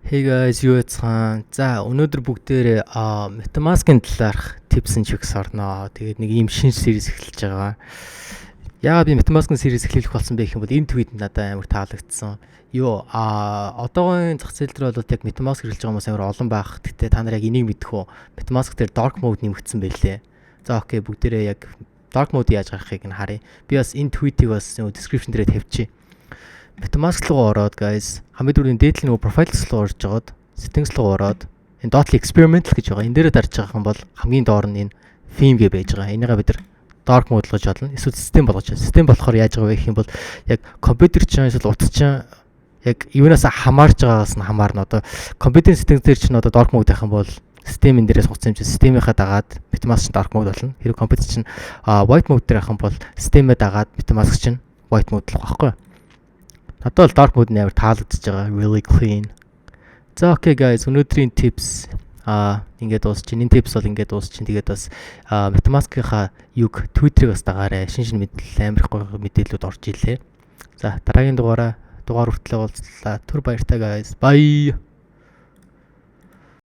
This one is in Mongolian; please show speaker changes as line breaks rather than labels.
Hey guys, юу яцхан. За, өнөөдөр бүгдээрээ Metamask-ын талаарх tips and tricks орноо. Тэгээд нэг ийм шинэ series эхэлж байгаа. Яагаад би Metamask-ын series эхлүүлэх болсон бэ гэх юм бол энэ tweet надад амар таалагдсан. Одоогийн зах зээл дээр бол яг Metamask хэрэглэж байгаа хүмүүс амар олон байх. Гэхдээ та нар яг энийг мэдэх үү? Metamask дээр dark mode нэмэгдсэн байлээ. За, окей, бүгдээрээ яг dark mode яаж гаргахыг нь харъя. Би бас энэ tweet-ийг бас description дээр тавьчих. Metamask руу ороод guys хамгийн түрүүний дээдлийн нөгөө profiles руу орж жагаад settings руу ороод энэ dot experimental гэж байгаа. Энэ дээрээ дарж байгаа юм бол хамгийн доор нь энэ theme гэж байж байгаа. Энийгээ бид нар dark mode болгож болно. Эсвэл system болгож байна. System болохоор яаж байгаа вэ гэх юм бол яг компьютер чинь эсвэл утас чинь яг юунаас хамаарж байгаагаас нь хамаарна. Одоо компьютерийн settings дээр чинь одоо dark mode байх юм бол систем энэ дээрээ сонгосон юм чинь системийнхаа дагаад Metamask чинь dark mode болно. Хэрэв компьютер чинь white mode дээр байх юм бол системээ дагаад Metamask чинь white mode болох байхгүй юу? Надад бол dark mode нээр таалагдж байгаа. Really clean. За окей guys, өнөөдрийн tips ингээд дуусчихин. Энэ tips бол ингээд дуусчихин. Тэгээд бас Metamask-ийнхаа юг Twitter-ыг бас дагаарай. Шинэ мэдээлэл амар гоё мэдээлэлүүд орж ирлээ. За дараагийн дугаар хүртэл уулзлаа. Түр баяртай guys. Bye.